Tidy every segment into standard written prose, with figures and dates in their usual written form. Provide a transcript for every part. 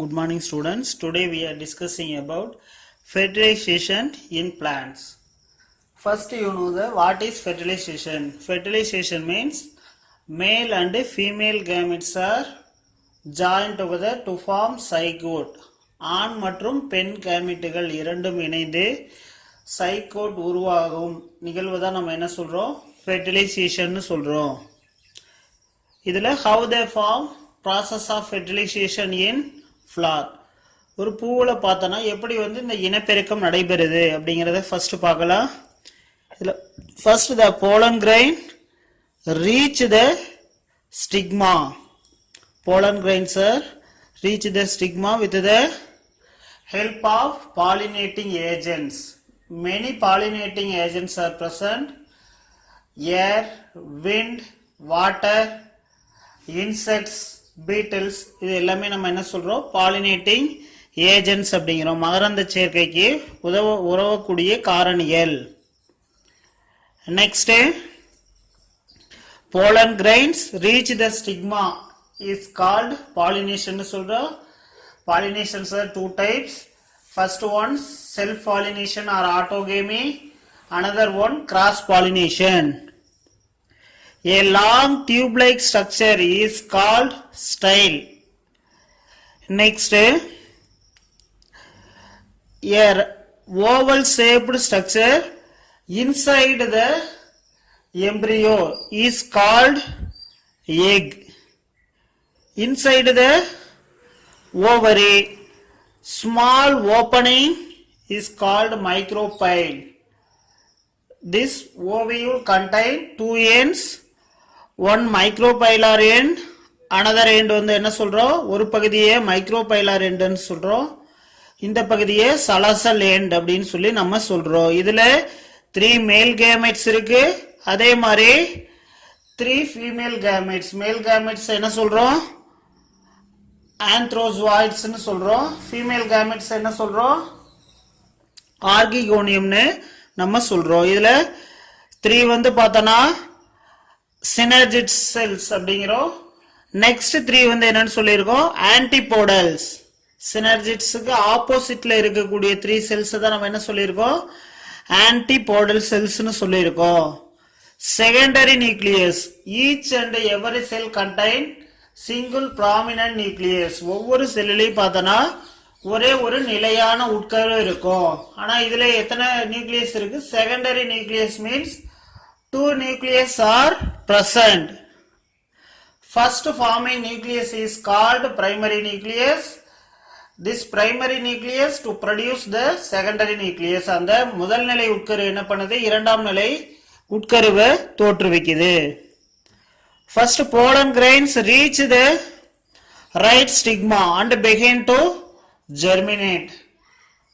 Good morning students. Today we are discussing about fertilization in plants. First you know what is fertilization. Fertilization means male and female gametes are joined together to form zygote. ஆண் மற்றும் பெண் கேமெட்டுகள் இரண்டும் இணைந்து zygote உருவாகும் நிகழ்வுதான் நம்ம என்ன சொல்றோம், fertilisation சொல்றோம். இதுல how they form, process of fertilization in flower. ஒரு பூவுல பார்த்தனா எப்படி இந்த இனப்பெருக்கம் நடைபெறுது அப்படிங்கறத ஃபர்ஸ்ட் பார்க்கலாம். இதுல first the pollen grain reach the stigma. Pollen grains are reach the stigma with the help of pollinating agents. Many pollinating agents are present. Air, wind, water, insects, beetles, இது எல்லாமே நம்ம என்ன சொல்றோம், pollinating agents அப்படிங்கிறோம். மகரந்த சேர்க்கைக்கு உதவக்கூடிய காரணிகள். Next, pollen grains reach the stigma is called pollination சொல்றோம். Pollinations are two types. First one self pollination or autogamy, another one cross pollination. A long tube-like structure is called style. Next, a oval-shaped structure inside the embryo is called egg. Inside the ovary, small opening is called micropyle. This ovule contain two ends. One micropylar end, another end என்ன சொல்றோம், ஒரு பகுதியே micropylar end ன்னு சொல்றோம், இந்த பகுதியே salasal end அப்படினு சொல்லி நம்ம சொல்றோம். இதுல 3 male gametes இருக்கு, அதே மாதிரி 3 female gametes. Male gametes என்ன சொல்றோம், anthrozoids ன்னு சொல்றோம். female gametes என்ன சொல்றோம், archegonium ன்னு நம்ம சொல்றோம். இதுல 3 பார்த்தனா synergid cells அப்படிங்கிறோம். நெக்ஸ்ட் 3 என்னன்னு சொல்லியிருக்கோம், ஆன்டிபோடல்ஸ். சினர்ஜிட்ஸுக்கு ஆப்போசிட்ல இருக்கக்கூடிய 3 செல்ஸ் தான் நம்ம என்ன சொல்லியிருக்கோம், ஆன்டிபோடல் செல்ஸ்னு சொல்லியிருக்கோம். Secondary nucleus, each and every sell contain single prominent nucleus. ஒவ்வொரு செல்லையும் பார்த்தனா ஒரே ஒரு நிலையான உட்கரு இருக்கும். ஆனா இதுல எத்தனை நியூக்ளியஸ் இருக்கு, secondary nucleus means 2 nucleus are present. First forming nucleus is called primary nucleus. This primary nucleus to produce the secondary nucleus. அந்த முதல் நிலை உட்கரு என்ன பண்ணுது, இரண்டாம் நிலை உட்கருவை தோற்றுவிக்குது. First pollen grains reach the right stigma and begin to germinate.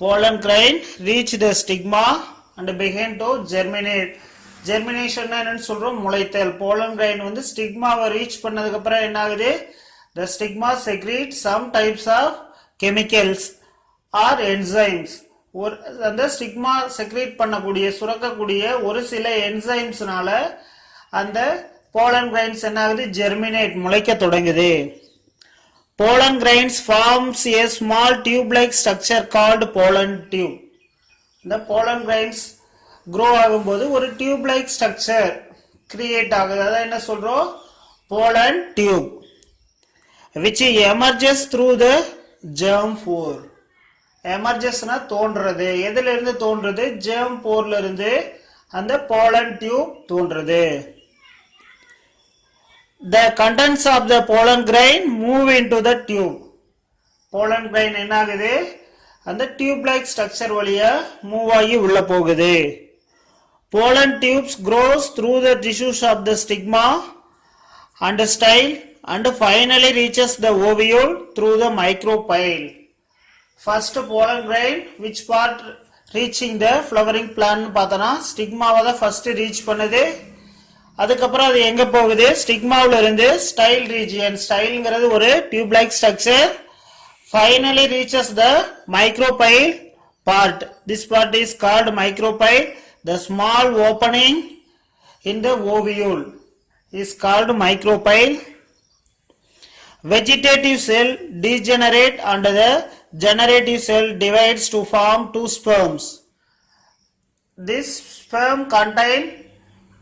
Pollen grain reach the stigma and begin to germinate. Germination என்னன்னு சொல்றோம், முளைத்தல். Pollen grain ஸ்டிக்மாவை reach பண்ணதுக்கு அப்புறம் என்ன ஆகுது, the stigma secrete some types of chemicals or enzymes. அந்த stigma secrete பண்ணக்கூடிய சுரக்கக்கூடிய ஒரு சில என்சைம்ஸ்னால அந்த போலன் கிரைன்ஸ் என்ன ஆகுது, ஜெர்மினேட் முளைக்க தொடங்குது. Pollen grains forms a small tube-like structure called pollen tube. இந்த pollen grains grow ஆகும்போது ஒரு tube-like structure create ஆகுது. அதான் என்ன சொல்றோம், pollen tube, which emerges through the germ pore. emergesனா தோன்றது. எதில இருந்து தோன்றது, germ poreல இருந்து அந்த pollen tube தோன்றது. The contents of the pollen grain move into the tube. pollen grain என்ன ஆகுது, அந்த tube-like structure வழியா மூவ் ஆகி உள்ள போகுது. Pollen tubes grows through the tissues of the stigma and style and finally reaches the ovule through the micropyle. First pollen grain which part reaching the flowering plant பார்த்தனா ஸ்டிக்மாவை தான் first reach பண்ணுது. அதுக்கப்புறம் அது எங்க போகுது, ஸ்டிக்மாவுல இருந்து ஸ்டைல் ரீஜியன். ஸ்டைல்ங்கிறது ஒரு tube like structure. Finally reaches the micropyle part. This part is called micropyle. The small opening in the ovule is called micropyle. vegetative cell degenerate and the generative cell divides to form two sperms. This sperm contain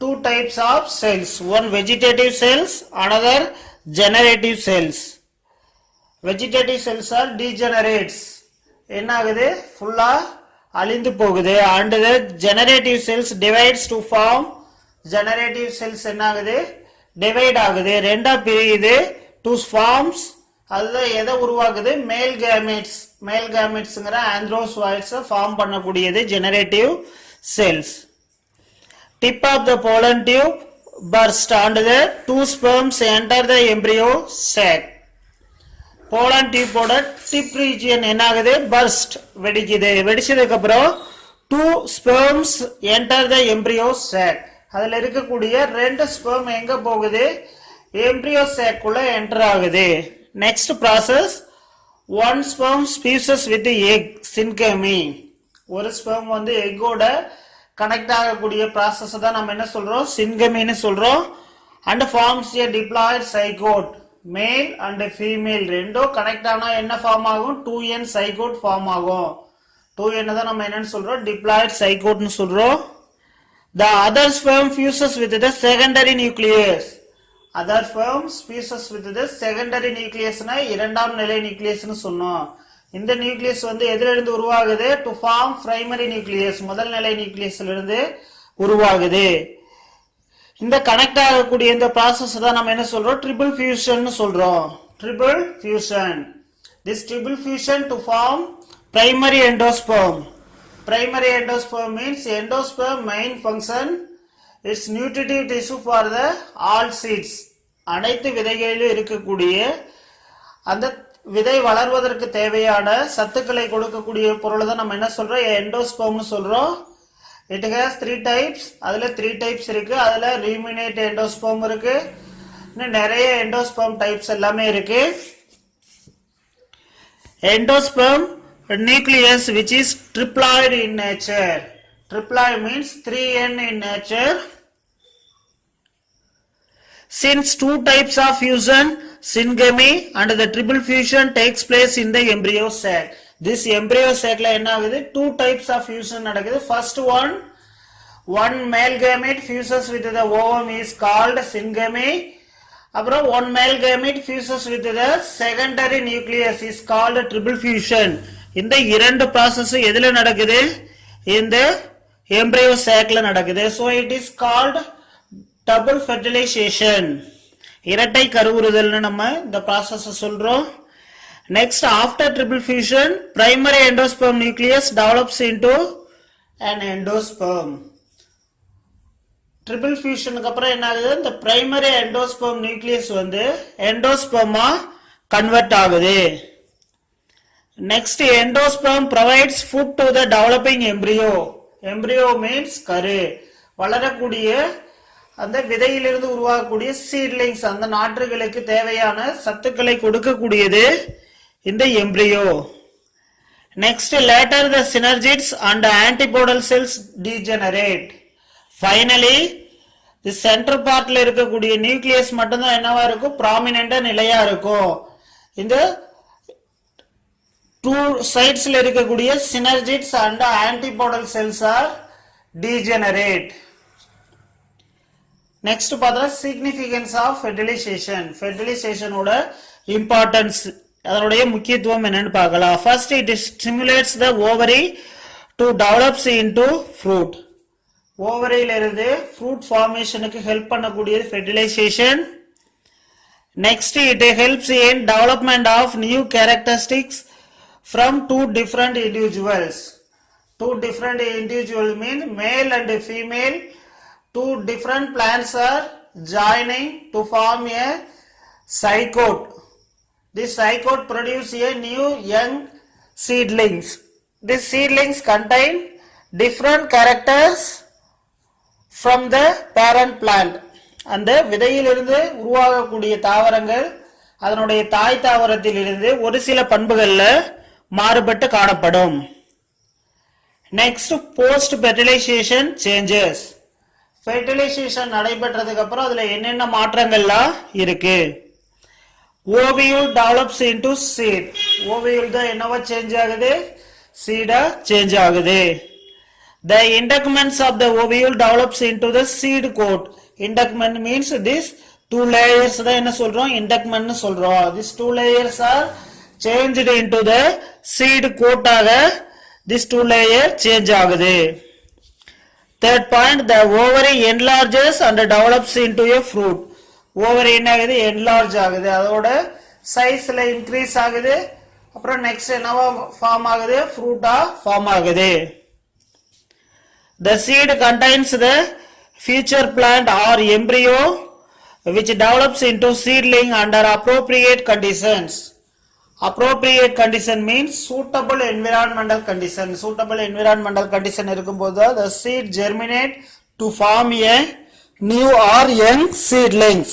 two types of cells, one vegetative cells, another generative cells. Vegetative cells are degenerates, என்ன ஆகுது ஃபுல்லா அழிந்து போகுது, and the generative cells divides to form, generative cells என்ன ஆகுது divide ஆகுது, ரெண்டா பிரியுது, two forms, அதுல எதை உருவாக்குது மேல் கேமெட்ஸ், மேல் கேமெட்ஸ்ங்கற ஆந்த்ரோசோய்ட்ஸ் ஃபார்ம் பண்ணக்கூடியது generative cells. Tip of the pollen tube burst and the two sperms enter the embryo sac. Pollen tube ஓட tip region என்ன ஆகுது burst, வெடிக்குது, வெடிச்சதுக்கு அப்புறம் two sperms enter the embryo sac. அதுல இருக்கக்கூடிய ரெண்டு sperm எங்க போகுது embryo sac குள்ள enter ஆகுது. Next process, one sperm species with the egg, syngamy. ஒரு sperm வந்து egg ஓட கனெக்ட் ஆகக்கூடிய process தான் நம்ம என்ன சொல்றோம் syngamy சொல்றோம், and forms a diploid zygote. Male and female ரெண்டும் கனெக்ட் ஆனா என்ன ஃபார்ம் ஆகும் 2n சைகோட் ஃபார்ம் ஆகும். 2n தான் நம்ம என்னன்னு சொல்றோம் டிப்ளாய்ட் சைகோட்னு சொல்றோம். The other sperm fuses with the secondary nucleus. Other sperm fuses with the secondary nucleus னா இரண்டாம் நிலை நியூக்ளியஸ்னு சொன்னோம். இந்த நியூக்ளியஸ் வந்து எதில இருந்து உருவாகுது to form primary nucleus, முதல் நிலை நியூக்ளியஸ்ல இருந்து உருவாகுது. இந்த கனெக்ட் ஆகக்கூடிய இந்த process தான் நம்ம என்ன சொல்றோம் triple fusion னு சொல்றோம். Triple fusion. This triple fusion to form primary endosperm. Primary endosperm means endosperm main function is nutritive tissue for the all seeds. அனைத்து விதைகளிலும் இருக்கக்கூடிய அந்த விதை வளர்வதற்கு தேவையான சத்துக்களை கொடுக்கக்கூடிய பொருளை தான் நம்ம என்ன சொல்றோம் எண்டோஸ்பெர்ம்னு சொல்றோம். It has three types. அதுல 3 types இருக்கு. அதுல ruminate endosperm இருக்கு, இன்னும் நிறைய endosperm types எல்லாமே இருக்கு. Endosperm nucleus which is triploid in nature. Triploid means 3n in nature. Since two types of fusion, syngamy and the triple fusion takes place in the embryo sac. This embryo sac la enna agudhu two types of fusion nadakudhu. First one male gamete fuses with the ovum is called syngamy. Apra one male gamete fuses with the secondary nucleus is called triple fusion. இந்த இரண்டு process எதில நடக்குது இந்த embryo sac la நடக்குது. So it is called double fertilization. இரட்டை கருவுறுதல்னு நம்ம இந்த process சொல்றோம். Next, after triple fusion, primary endosperm nucleus develops into an endosperm. Triple fusion க்கு அப்புறம் என்ன ஆகுது இந்த primary endosperm nucleus வந்து endosperm-ஆ convert ஆகுது. Next, endosperm provides food to the developing embryo. Embryo means கரு, வளரக்கூடிய அந்த விதையிலிருந்து உருவாகக்கூடிய seedlings, அந்த நாற்றுகளுக்கு தேவையான சத்துக்களை கொடுக்கக்கூடியது இந்த embryo. Next, later the synergids and antipodal cells degenerate. Finally, the center partல இருக்கக்கூடிய நியூக்ளியஸ் மட்டும் தான் என்னவா இருக்கும் prominent நிலையா இருக்கும். இந்த two sidesல இருக்கக்கூடிய synergids and antipodal cells are degenerate. Next பார்த்தா significance of fertilization. Fertilization ஓட importance, அதனுடைய முக்கியத்துவம் என்னன்னு பார்க்கலாம். First, it stimulates the ovary to develop into fruit. ஓவரியில இருந்து fruit formationக்கு help பண்ணக்கூடியது fertilization. Next, it helps in development of new characteristics from two different individuals. Two different individuals mean male and female. Two different plants are joining to form a zygote. This zygote produces a new young seedlings. These seedlings contain different characters from the parent plant. அந்த விதையிலிருந்து உருவாகக்கூடிய தாவரங்கள் அதனுடைய தாய் தாவரத்திலிருந்து ஒரு சில பண்புகள்ல மாறுபட்டு காணப்படும். Next, post fertilization changes. Fertilization நடைபெற்றதுக்கு அப்புறம் அதுல என்னென்ன மாற்றங்கள்லாம் இருக்கு. ovule develops into seed. Ovule தான் என்னவா சேஞ்ச் ஆகுது, சீடா சேஞ்ச் ஆகுது. The integument of the ovule develops into the seed coat. Integument means this two layers தான் என்ன சொல்றோம், integument னு சொல்றோம். These two layers are changed into the seed coat ஆக this two layer change ஆகுது. Third point, the ovary enlarges and develops into a fruit. Ovary என்ன ஆகுது, enlarge ஆகுது, அதோட சைஸ்ல இன்க்ரீஸ் ஆகுது, அப்புறம் நெக்ஸ்ட் என்னவா ஃபார்ம் ஆகுது, ஃப்ரூட்டா ஃபார்ம் ஆகுது. The seed contains the future plant or embryo which develops into seedling under appropriate conditions. Appropriate condition means suitable environmental condition. Suitable environmental condition இருக்கும்போது the seed germinate to form a new or young seedlings.